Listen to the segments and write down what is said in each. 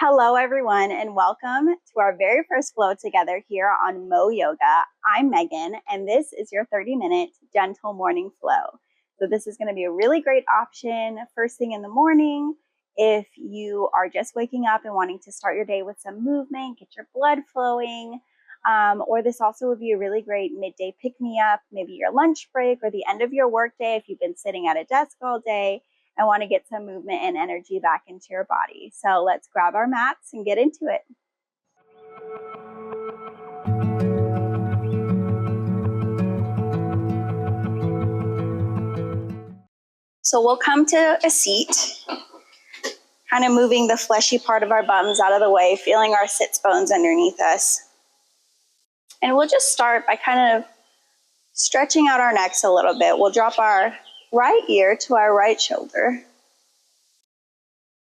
Hello, everyone, and welcome to our very first flow together here on Mo Yoga. I'm Megan, and this is your 30-minute gentle morning flow. So this is going to be a really great option first thing in the morning if you are just waking up and wanting to start your day with some movement, get your blood flowing, or this also would be a really great midday pick-me-up, maybe your lunch break or the end of your workday if you've been sitting at a desk all day and want to get some movement and energy back into your body. So let's grab our mats and get into it. So we'll come to a seat, kind of moving the fleshy part of our bums out of the way, feeling our sits bones underneath us. And we'll just start by kind of stretching out our necks a little bit. We'll drop our right ear to our right shoulder,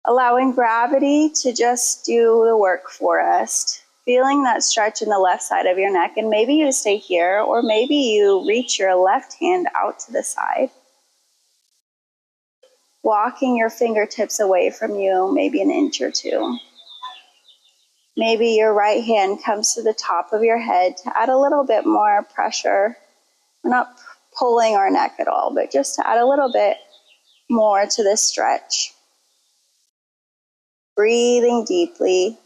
allowing gravity to just do the work for us. Feeling that stretch in the left side of your neck, and maybe you stay here, or maybe you reach your left hand out to the side. Walking your fingertips away from you, maybe an inch or two. Maybe your right hand comes to the top of your head to add a little bit more pressure. We're not pulling our neck at all, but just to add a little bit more to this stretch. Breathing deeply,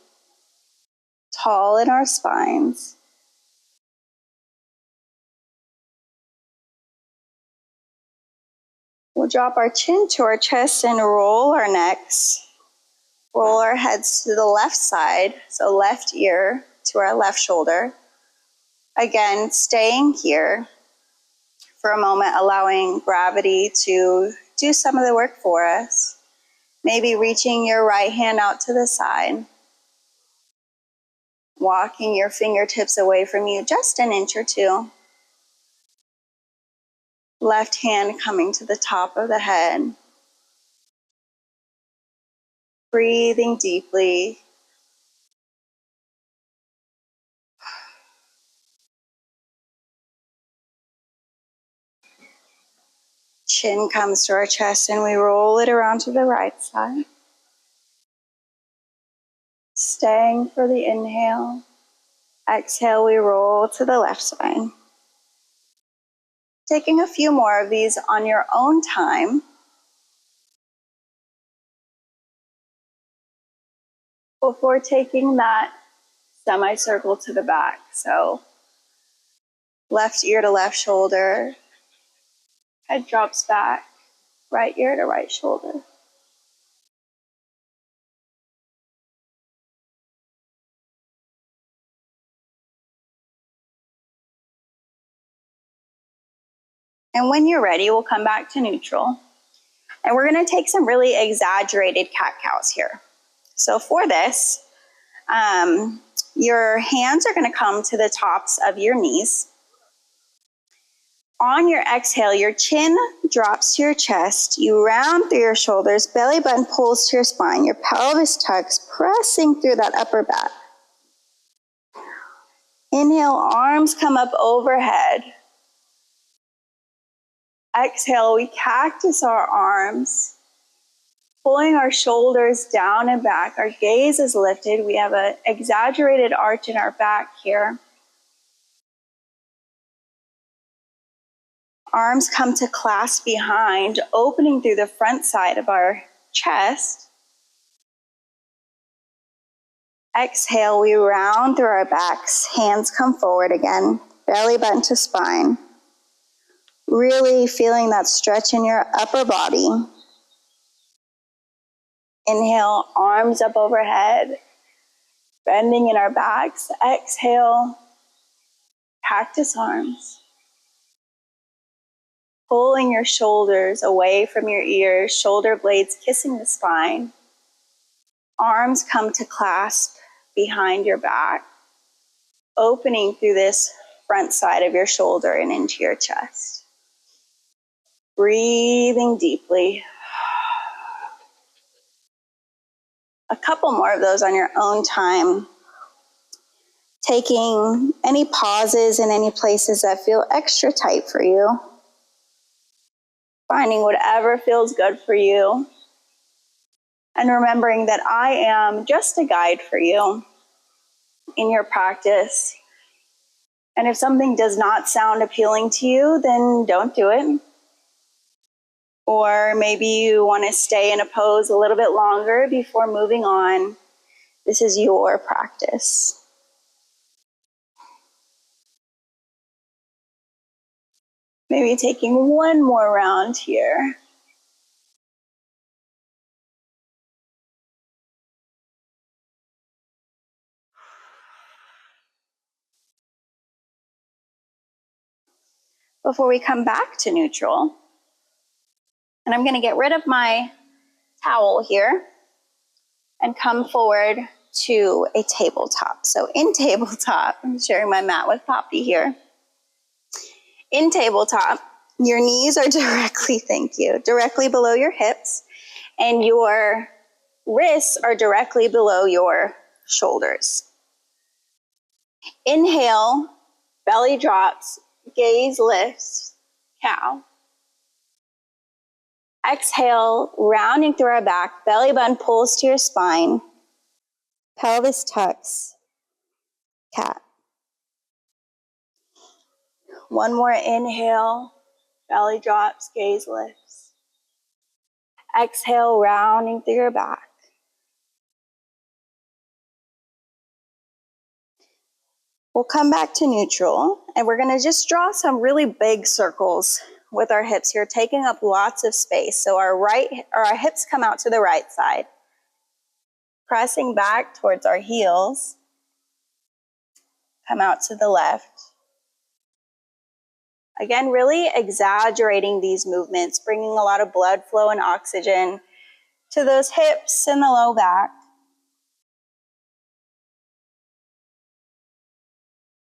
tall in our spines. We'll drop our chin to our chest and roll our necks. Roll our heads to the left side, so left ear to our left shoulder. Again, staying here for a moment, allowing gravity to do some of the work for us. Maybe reaching your right hand out to the side. Walking your fingertips away from you just an inch or two. Left hand coming to the top of the head. Breathing deeply. Chin comes to our chest and we roll it around to the right side. Staying for the inhale. Exhale, we roll to the left side. Taking a few more of these on your own time. Before taking that semicircle to the back. So left ear to left shoulder. Head drops back. Right ear to right shoulder. And when you're ready, we'll come back to neutral. And we're going to take some really exaggerated cat-cows here. So for this, your hands are going to come to the tops of your knees. On your exhale, your chin drops to your chest. You round through your shoulders, belly button pulls to your spine. Your pelvis tucks, pressing through that upper back. Inhale, arms come up overhead. Exhale, we cactus our arms, pulling our shoulders down and back. Our gaze is lifted. We have an exaggerated arch in our back here. Arms come to clasp behind, opening through the front side of our chest. Exhale, we round through our backs. Hands come forward again, belly button to spine. Really feeling that stretch in your upper body. Inhale, arms up overhead, bending in our backs. Exhale, cactus arms. Pulling your shoulders away from your ears, shoulder blades kissing the spine. Arms come to clasp behind your back, opening through this front side of your shoulder and into your chest. Breathing deeply. A couple more of those on your own time. Taking any pauses in any places that feel extra tight for you. Finding whatever feels good for you. And remembering that I am just a guide for you in your practice. And if something does not sound appealing to you, then don't do it. Or maybe you want to stay in a pose a little bit longer before moving on. This is your practice. Maybe taking one more round here. Before we come back to neutral. And I'm going to get rid of my towel here and come forward to a tabletop. So in tabletop, I'm sharing my mat with Poppy here. In tabletop, your knees are directly below your hips, and your wrists are directly below your shoulders. Inhale, belly drops, gaze lifts, cow. Exhale, rounding through our back, belly button pulls to your spine, pelvis tucks, cat. One more inhale, belly drops, gaze lifts. Exhale, rounding through your back. We'll come back to neutral, and we're gonna just draw some really big circles with our hips here, taking up lots of space. So our hips come out to the right side, pressing back towards our heels, come out to the left. Again, really exaggerating these movements, bringing a lot of blood flow and oxygen to those hips and the low back.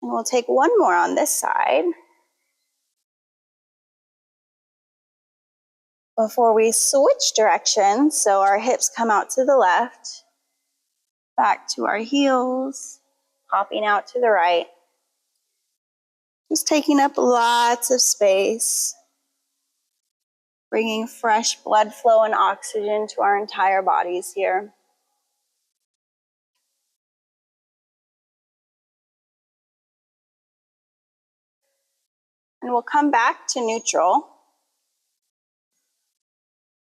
And we'll take one more on this side before we switch directions. So our hips come out to the left, back to our heels, popping out to the right. Just taking up lots of space, bringing fresh blood flow and oxygen to our entire bodies here. And we'll come back to neutral.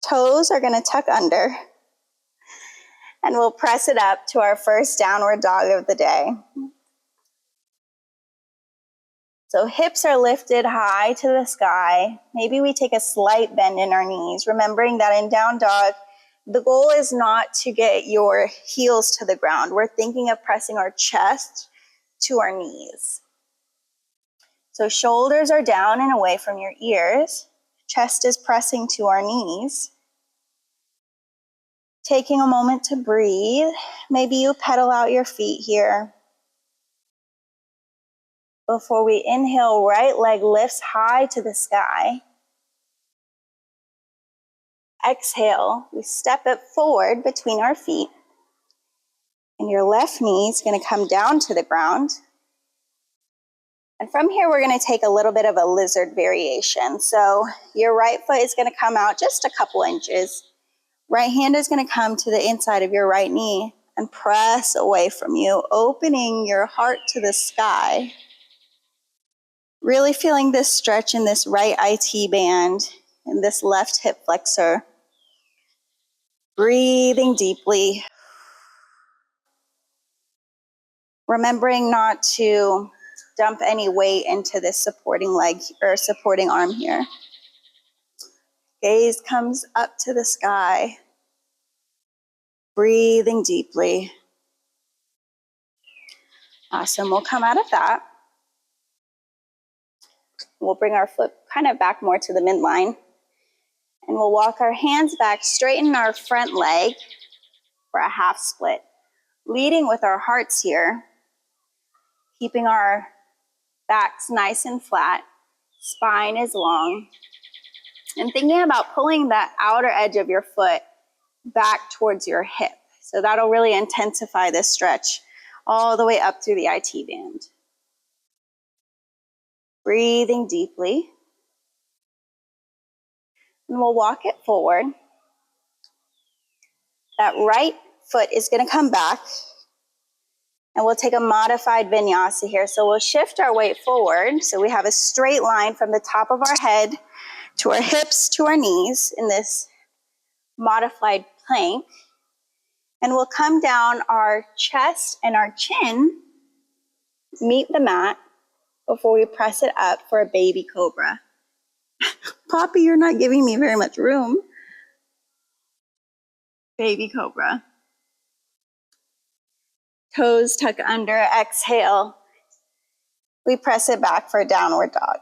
Toes are going to tuck under, and we'll press it up to our first downward dog of the day. So hips are lifted high to the sky. Maybe we take a slight bend in our knees, remembering that in down dog, the goal is not to get your heels to the ground. We're thinking of pressing our chest to our knees. So shoulders are down and away from your ears. Chest is pressing to our knees. Taking a moment to breathe. Maybe you pedal out your feet here. Before we inhale, right leg lifts high to the sky. Exhale, we step it forward between our feet. And your left knee is going to come down to the ground. And from here, we're going to take a little bit of a lizard variation. So your right foot is going to come out just a couple inches. Right hand is going to come to the inside of your right knee and press away from you, opening your heart to the sky. Really feeling this stretch in this right IT band and this left hip flexor. Breathing deeply. Remembering not to dump any weight into this supporting leg or supporting arm here. Gaze comes up to the sky. Breathing deeply. Awesome. We'll come out of that. We'll bring our foot kind of back more to the midline. And we'll walk our hands back, straighten our front leg for a half split. Leading with our hearts here. Keeping our backs nice and flat. Spine is long. And thinking about pulling that outer edge of your foot back towards your hip. So that'll really intensify this stretch all the way up through the IT band. Breathing deeply. And we'll walk it forward. That right foot is going to come back, and we'll take a modified vinyasa here. So we'll shift our weight forward. So we have a straight line from the top of our head to our hips to our knees in this modified plank. And we'll come down, our chest and our chin meet the mat before we press it up for a baby cobra. Poppy, you're not giving me very much room. Baby cobra. Toes tuck under, exhale. We press it back for a downward dog.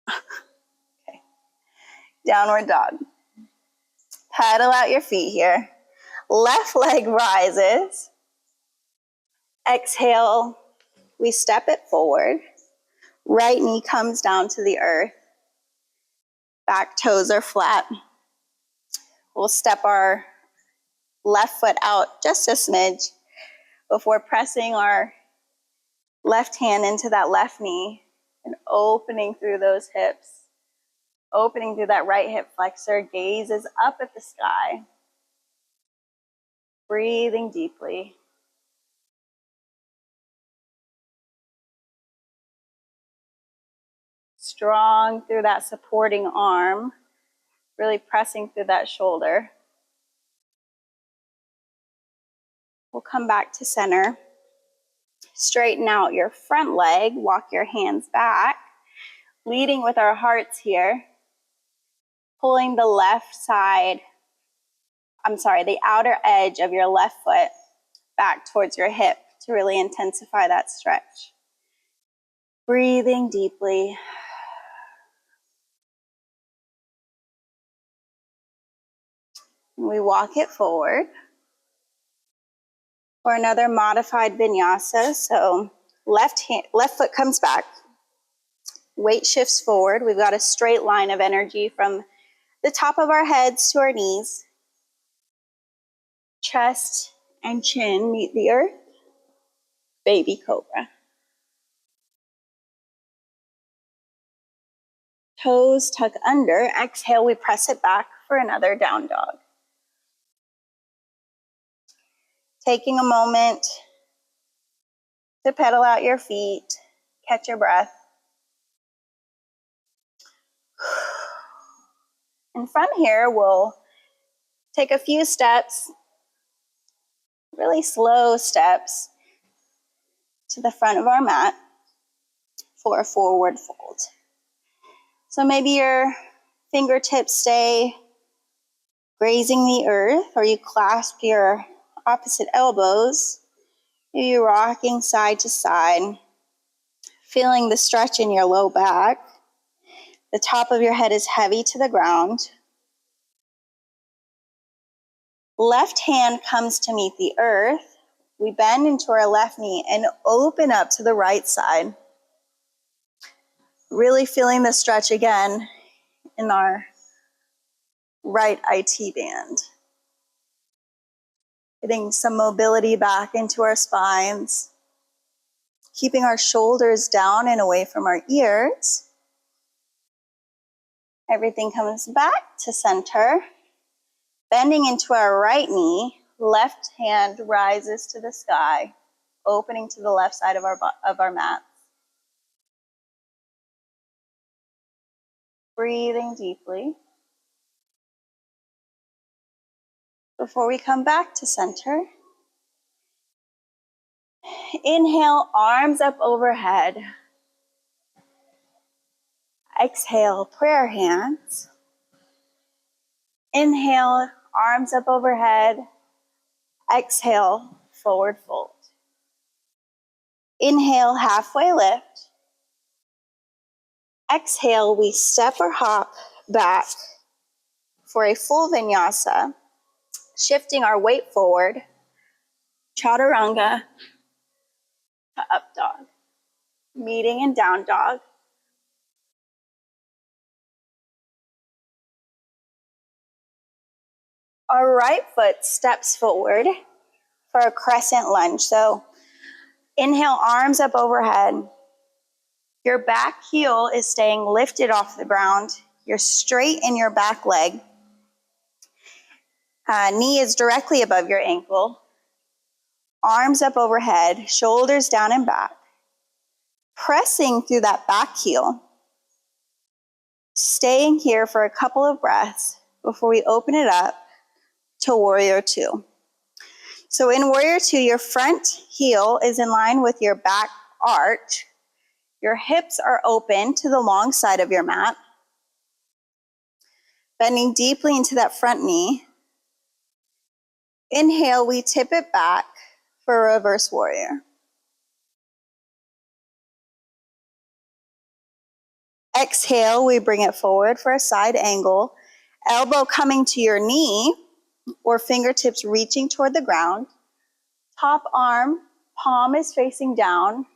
Okay. Downward dog. Paddle out your feet here. Left leg rises. Exhale, we step it forward. Right knee comes down to the earth. Back toes are flat. We'll step our left foot out just a smidge before pressing our left hand into that left knee and opening through those hips. Opening through that right hip flexor, gazes up at the sky. Breathing deeply. Strong through that supporting arm, really pressing through that shoulder. We'll come back to center. Straighten out your front leg, walk your hands back, leading with our hearts here, pulling the the outer edge of your left foot back towards your hip to really intensify that stretch. Breathing deeply. We walk it forward for another modified vinyasa. So left foot comes back, weight shifts forward. We've got a straight line of energy from the top of our heads to our knees. Chest and chin meet the earth. Baby cobra. Toes tuck under. Exhale, we press it back for another down dog. Taking a moment to pedal out your feet, catch your breath. And from here, we'll take a few steps, really slow steps, to the front of our mat for a forward fold. So maybe your fingertips stay grazing the earth, or you clasp your opposite elbows. Maybe you're rocking side to side, feeling the stretch in your low back. The top of your head is heavy to the ground. Left hand comes to meet the earth. We bend into our left knee and open up to the right side. Really feeling the stretch again in our right IT band. Getting some mobility back into our spines. Keeping our shoulders down and away from our ears. Everything comes back to center. Bending into our right knee, left hand rises to the sky, opening to the left side of our mat. Breathing deeply. Before we come back to center, inhale, arms up overhead. Exhale, prayer hands. Inhale, arms up overhead. Exhale, forward fold. Inhale, halfway lift. Exhale, we step or hop back for a full vinyasa, shifting our weight forward, chaturanga to up dog, meeting in down dog. Our right foot steps forward for a crescent lunge. So inhale, arms up overhead. Your back heel is staying lifted off the ground. You're straight in your back leg. Knee is directly above your ankle. Arms up overhead, shoulders down and back. Pressing through that back heel. Staying here for a couple of breaths before we open it up to Warrior Two. So in Warrior Two, your front heel is in line with your back arch. Your hips are open to the long side of your mat. Bending deeply into that front knee. Inhale, we tip it back for a reverse warrior. Exhale, we bring it forward for a side angle. Elbow coming to your knee or fingertips reaching toward the ground. Top arm, palm is facing down.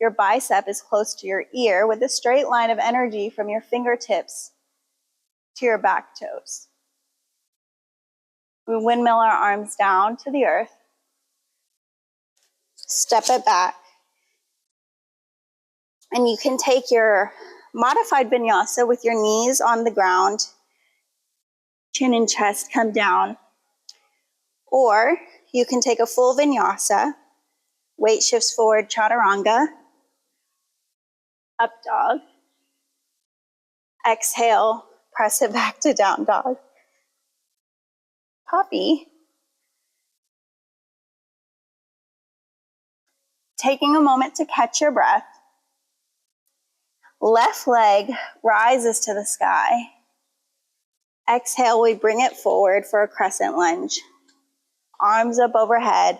Your bicep is close to your ear with a straight line of energy from your fingertips to your back toes. We windmill our arms down to the earth. Step it back. And you can take your modified vinyasa with your knees on the ground, chin and chest come down. Or you can take a full vinyasa, weight shifts forward, chaturanga, up dog. Exhale, press it back to down dog. Puppy. Taking a moment to catch your breath. Left leg rises to the sky. Exhale, we bring it forward for a crescent lunge. Arms up overhead,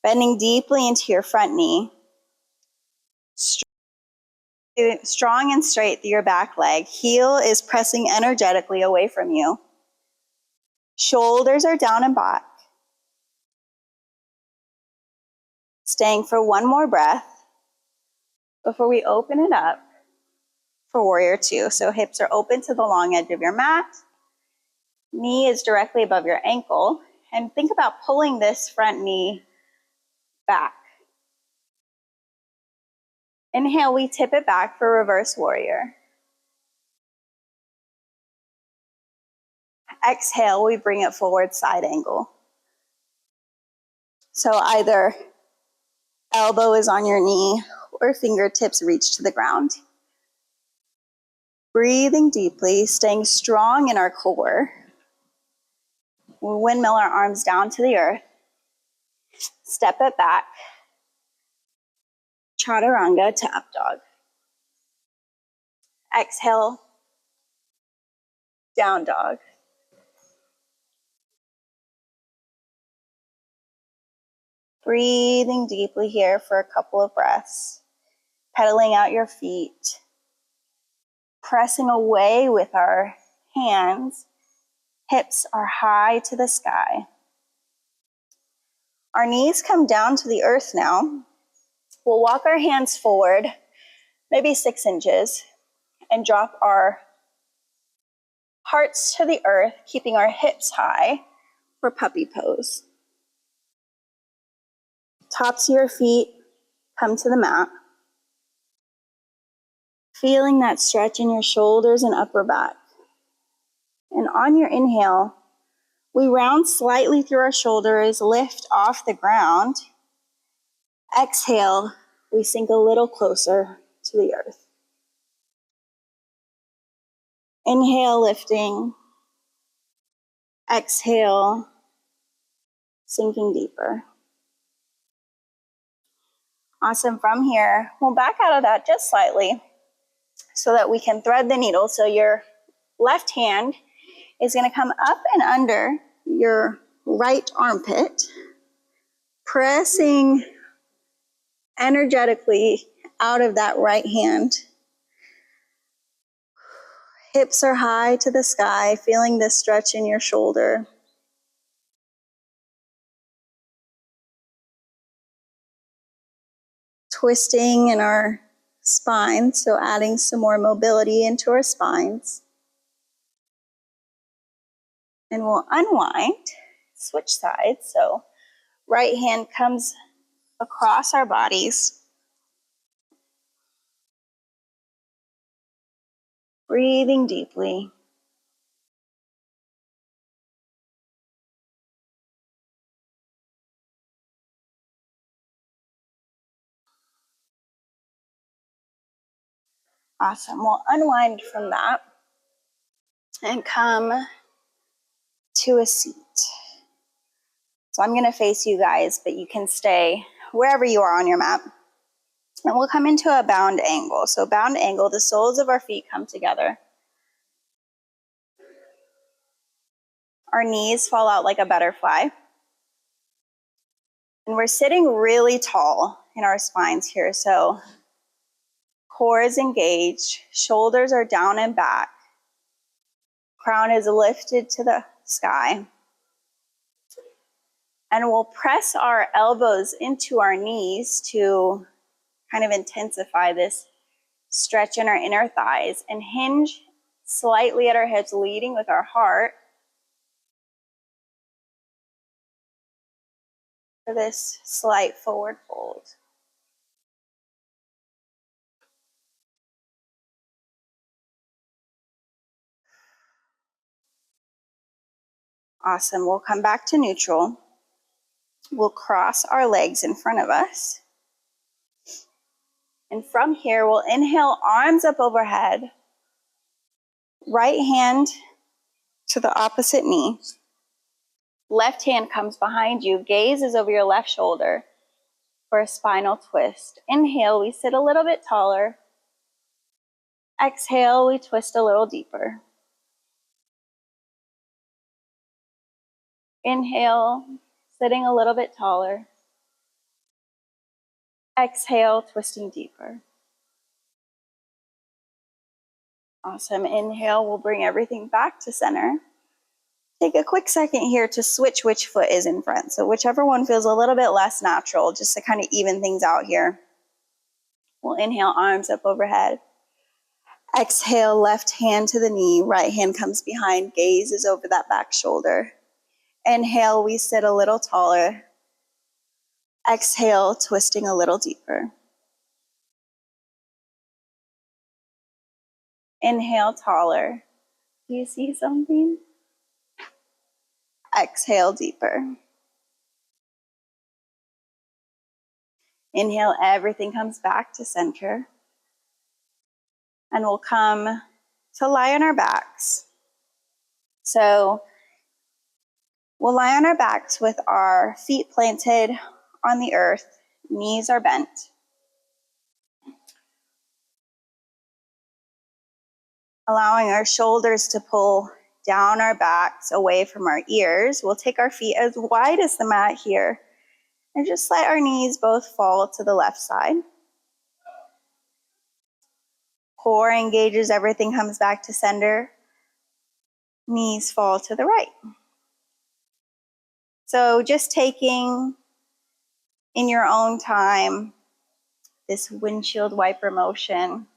bending deeply into your front knee. Strong and straight through your back leg. Heel is pressing energetically away from you. Shoulders are down and back. Staying for one more breath before we open it up for Warrior Two. So hips are open to the long edge of your mat. Knee is directly above your ankle. And think about pulling this front knee back. Inhale, we tip it back for reverse warrior. Exhale, we bring it forward, side angle. So either elbow is on your knee or fingertips reach to the ground. Breathing deeply, staying strong in our core. We'll windmill our arms down to the earth. Step it back. Chaturanga to up dog. Exhale, down dog. Breathing deeply here for a couple of breaths. Pedaling out your feet. Pressing away with our hands. Hips are high to the sky. Our knees come down to the earth now. We'll walk our hands forward, maybe 6 inches, and drop our hearts to the earth, keeping our hips high for puppy pose. Tops of your feet come to the mat. Feeling that stretch in your shoulders and upper back. And on your inhale, we round slightly through our shoulders, lift off the ground. Exhale, we sink a little closer to the earth. Inhale, lifting. Exhale, sinking deeper. Awesome. From here, we'll back out of that just slightly so that we can thread the needle. So your left hand is going to come up and under your right armpit, pressing energetically out of that right hand. Hips are high to the sky, feeling this stretch in your shoulder. Twisting in our spine, so adding some more mobility into our spines. And we'll unwind, switch sides. So right hand comes across our bodies. Breathing deeply. Awesome. We'll unwind from that and come to a seat. So I'm going to face you guys, but you can stay wherever you are on your mat. And we'll come into a bound angle. So bound angle, the soles of our feet come together. Our knees fall out like a butterfly. And we're sitting really tall in our spines here. So core is engaged, shoulders are down and back, crown is lifted to the sky. And we'll press our elbows into our knees to kind of intensify this stretch in our inner thighs and hinge slightly at our hips, leading with our heart for this slight forward fold. Awesome. We'll come back to neutral. We'll cross our legs in front of us. And from here, we'll inhale, arms up overhead. Right hand to the opposite knee. Left hand comes behind you. Gaze is over your left shoulder for a spinal twist. Inhale, we sit a little bit taller. Exhale, we twist a little deeper. Inhale, sitting a little bit taller. Exhale, twisting deeper. Awesome. Inhale, we'll bring everything back to center. Take a quick second here to switch which foot is in front. So whichever one feels a little bit less natural, just to kind of even things out here. We'll inhale, arms up overhead. Exhale, left hand to the knee, right hand comes behind, gaze is over that back shoulder. Inhale, we sit a little taller. Exhale, twisting a little deeper. Inhale, taller. Do you see something? Exhale, deeper. Inhale, everything comes back to center. And we'll come to lie on our backs. So we'll lie on our backs with our feet planted on the earth, knees are bent. Allowing our shoulders to pull down our backs away from our ears. We'll take our feet as wide as the mat here and just let our knees both fall to the left side. Core engages, everything comes back to center. Knees fall to the right. So just taking in your own time this windshield wiper motion,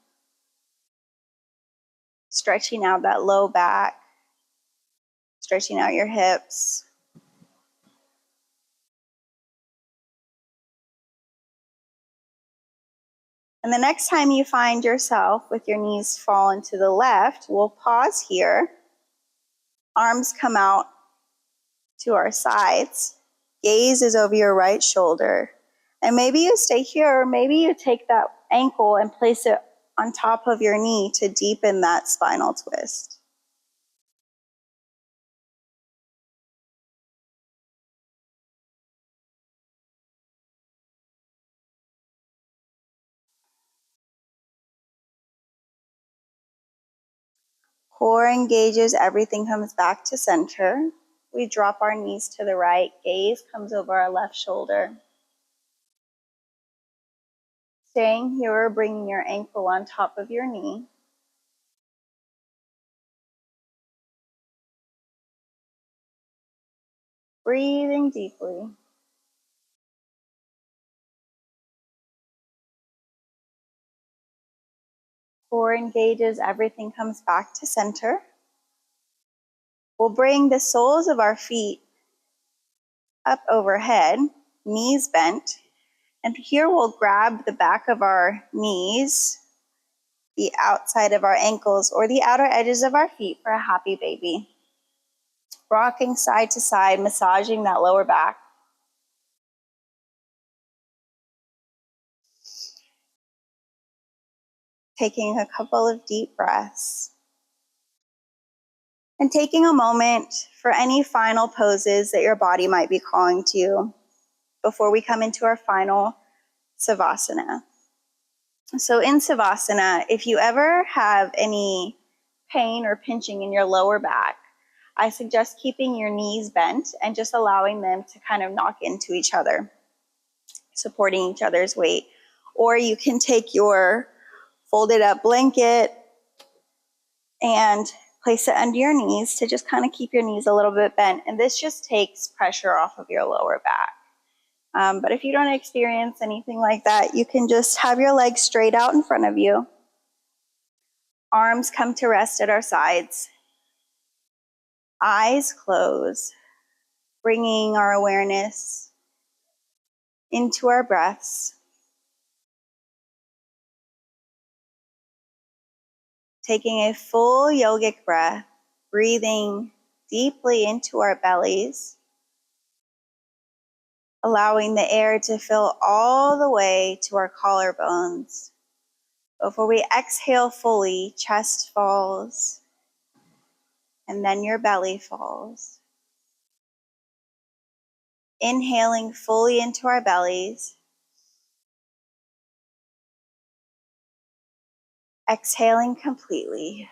stretching out that low back, stretching out your hips. And the next time you find yourself with your knees fallen to the left, we'll pause here. Arms come out to our sides. Gaze is over your right shoulder. And maybe you stay here, or maybe you take that ankle and place it on top of your knee to deepen that spinal twist. Core engages, everything comes back to center. We drop our knees to the right, gaze comes over our left shoulder. Staying here, bringing your ankle on top of your knee. Breathing deeply. Core engages, everything comes back to center. We'll bring the soles of our feet up overhead, knees bent. And here we'll grab the back of our knees, the outside of our ankles or the outer edges of our feet for a happy baby. Rocking side to side, massaging that lower back. Taking a couple of deep breaths. And taking a moment for any final poses that your body might be calling to you before we come into our final Savasana. So in Savasana, if you ever have any pain or pinching in your lower back, I suggest keeping your knees bent and just allowing them to kind of knock into each other, supporting each other's weight. Or you can take your folded up blanket and place it under your knees to just kind of keep your knees a little bit bent. And this just takes pressure off of your lower back. But if you don't experience anything like that, you can just have your legs straight out in front of you. Arms come to rest at our sides. Eyes close, bringing our awareness into our breaths. Taking a full yogic breath, breathing deeply into our bellies, allowing the air to fill all the way to our collarbones. Before we exhale fully, chest falls, and then your belly falls. Inhaling fully into our bellies. Exhaling completely.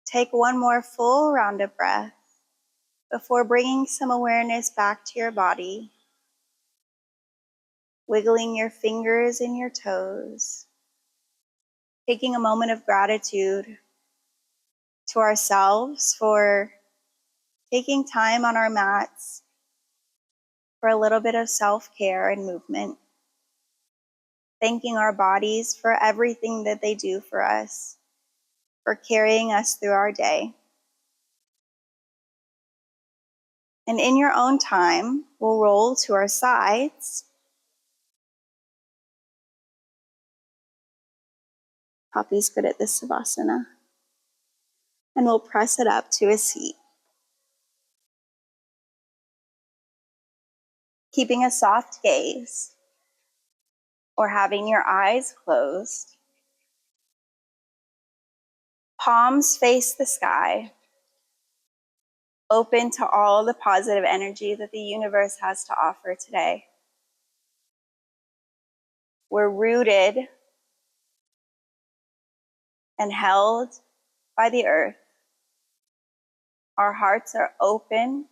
Take one more full round of breath before bringing some awareness back to your body, wiggling your fingers and your toes, taking a moment of gratitude to ourselves for taking time on our mats for a little bit of self-care and movement, thanking our bodies for everything that they do for us, for carrying us through our day. And in your own time, we'll roll to our sides. Poppy's good at this Savasana. And we'll press it up to a seat. Keeping a soft gaze or having your eyes closed. Palms face the sky, open to all the positive energy that the universe has to offer today. We're rooted and held by the earth. Our hearts are open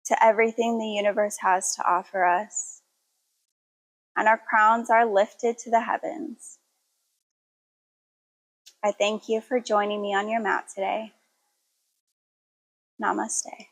to everything the universe has to offer us. And our crowns are lifted to the heavens. I thank you for joining me on your mat today. Namaste.